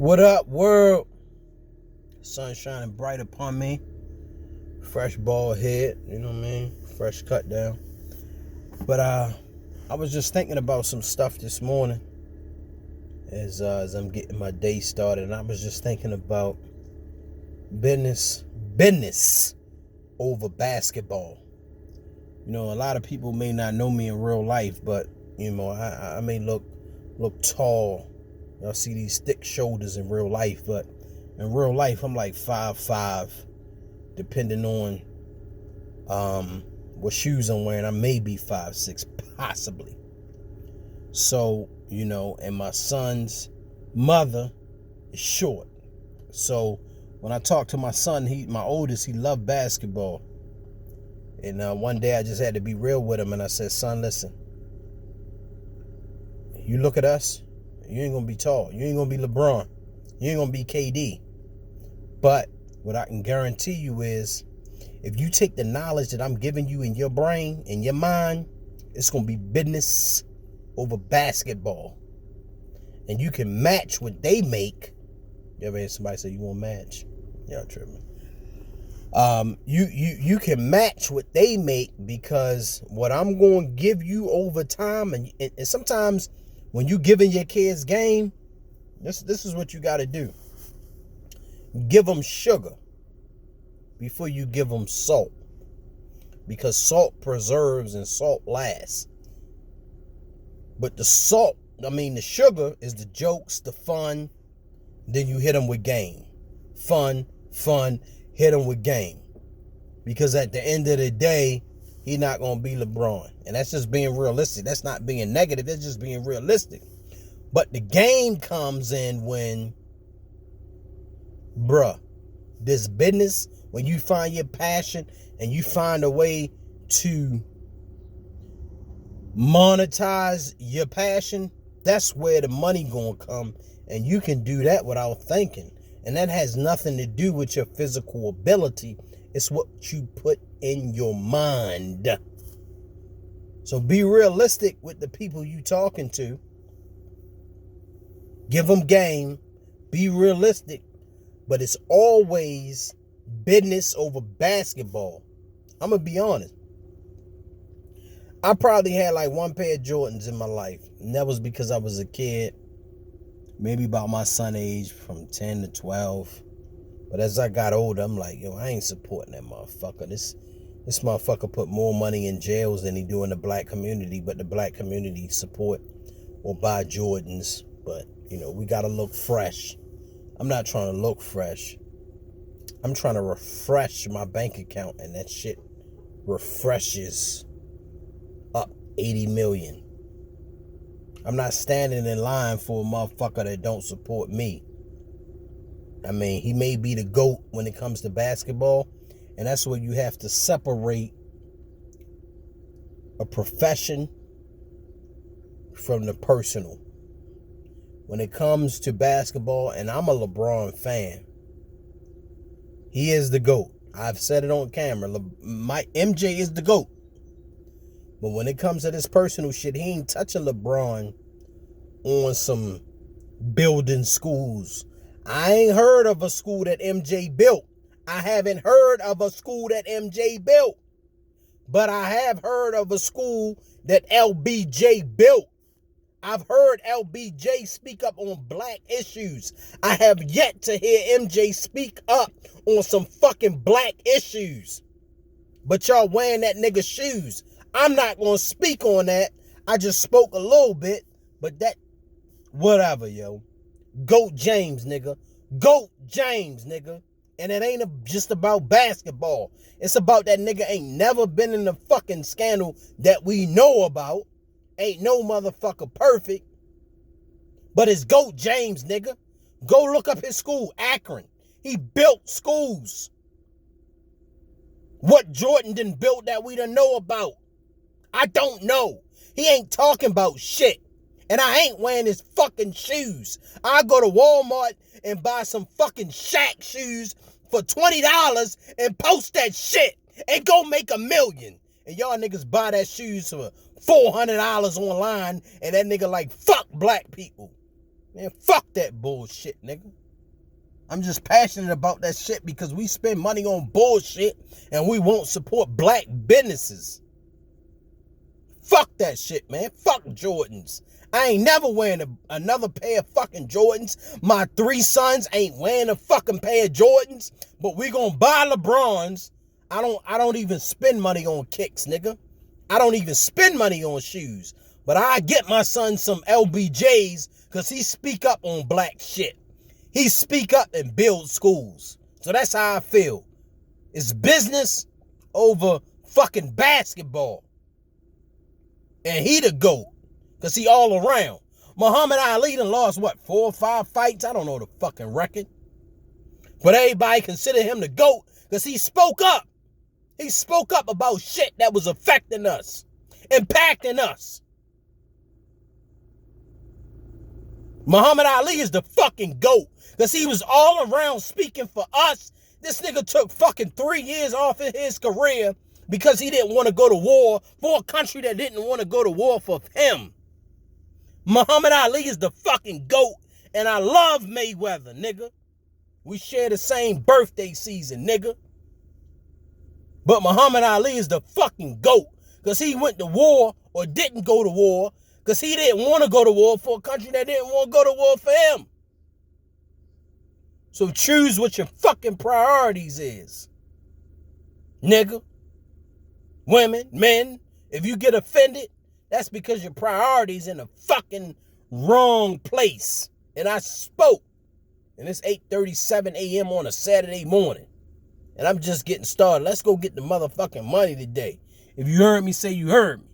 What up, world? Sun shining bright upon me. Fresh bald head, you know what I mean? Fresh cut down. But I was just thinking about some stuff this morning as I'm getting my day started, and I was just thinking about business over basketball. You know, a lot of people may not know me in real life, but you know, I may look tall. Y'all see these thick shoulders in real life, but in real life, I'm like 5'5", depending on what shoes I'm wearing. I may be 5'6", possibly. So, you know, and my son's mother is short. So when I talk to my son, my oldest, he loved basketball. And one day I just had to be real with him, and I said, son, listen, you look at us, you ain't gonna be tall. You ain't gonna be LeBron. You ain't gonna be KD. But what I can guarantee you is, if you take the knowledge that I'm giving you in your brain, in your mind, it's gonna be business over basketball. And you can match what they make. You ever hear somebody say you won't match? Y'all tripping. You can match what they make, because what I'm going to give you over time, and sometimes when you giving your kids game, this is what you got to do. Give them sugar before you give them salt, because salt preserves and salt lasts. But the sugar is the jokes, the fun. Then you hit them with game. Fun, hit them with game. Because at the end of the day, he's not going to be LeBron. And that's just being realistic. That's not being negative. That's just being realistic. But the game comes in when, this business, when you find your passion and you find a way to monetize your passion, that's where the money gonna come. And you can do that without thinking. And that has nothing to do with your physical ability. It's what you put in your mind. So be realistic with the people you talking to. Give them game. Be realistic. But it's always business over basketball. I'm going to be honest. I probably had like one pair of Jordans in my life. And that was because I was a kid. Maybe about my son age, from 10 to 12. But as I got older, I'm like, yo, I ain't supporting that motherfucker. This motherfucker put more money in jails than he do in the black community. But the black community support or buy Jordans. But, you know, we got to look fresh. I'm not trying to look fresh. I'm trying to refresh my bank account, and that shit refreshes up 80 million. I'm not standing in line for a motherfucker that don't support me. I mean, he may be the GOAT when it comes to basketball, and that's where you have to separate a profession from the personal. When it comes to basketball, and I'm a LeBron fan, he is the GOAT. I've said it on camera. My MJ is the GOAT. But when it comes to this personal shit, he ain't touching LeBron on some building schools. I ain't heard of a school that MJ built. I haven't heard of a school that MJ built. But I have heard of a school that LBJ built. I've heard LBJ speak up on black issues. I have yet to hear MJ speak up on some fucking black issues. But y'all wearing that nigga's shoes. I'm not going to speak on that. I just spoke a little bit. But that, whatever, yo. GOAT James, nigga. GOAT James, nigga. And it ain't just about basketball. It's about that nigga ain't never been in the fucking scandal that we know about. Ain't no motherfucker perfect. But it's GOAT James, nigga. Go look up his school, Akron. He built schools. What Jordan done built that we don't know about? I don't know. He ain't talking about shit. And I ain't wearing his fucking shoes. I go to Walmart and buy some fucking Shaq shoes for $20 and post that shit and go make $1 million. And y'all niggas buy that shoes for $400 online, and that nigga like, fuck black people. Man, fuck that bullshit, nigga. I'm just passionate about that shit because we spend money on bullshit and we won't support black businesses. Fuck that shit, man. Fuck Jordans. I ain't never wearing another pair of fucking Jordans. My 3 sons ain't wearing a fucking pair of Jordans, but we gonna buy LeBrons. I don't even spend money on kicks, nigga. I don't even spend money on shoes. But I get my son some LBJs because he speak up on black shit. He speak up and build schools. So that's how I feel. It's business over fucking basketball. And he the GOAT. Because he all around. Muhammad Ali done lost, what, 4 or 5 fights? I don't know the fucking record. But everybody consider him the GOAT because he spoke up. He spoke up about shit that was affecting us. Impacting us. Muhammad Ali is the fucking GOAT. Because he was all around speaking for us. This nigga took fucking 3 years off of his career because he didn't want to go to war for a country that didn't want to go to war for him. Muhammad Ali is the fucking GOAT. And I love Mayweather, nigga. We share the same birthday season, nigga. But Muhammad Ali is the fucking GOAT. Because he went to war or didn't go to war. Because he didn't want to go to war for a country that didn't want to go to war for him. So choose what your fucking priorities is. Nigga. Women, men. If you get offended, that's because your priorities in the fucking wrong place. And I spoke. And it's 8:37 a.m. on a Saturday morning. And I'm just getting started. Let's go get the motherfucking money today. If you heard me, say you heard me.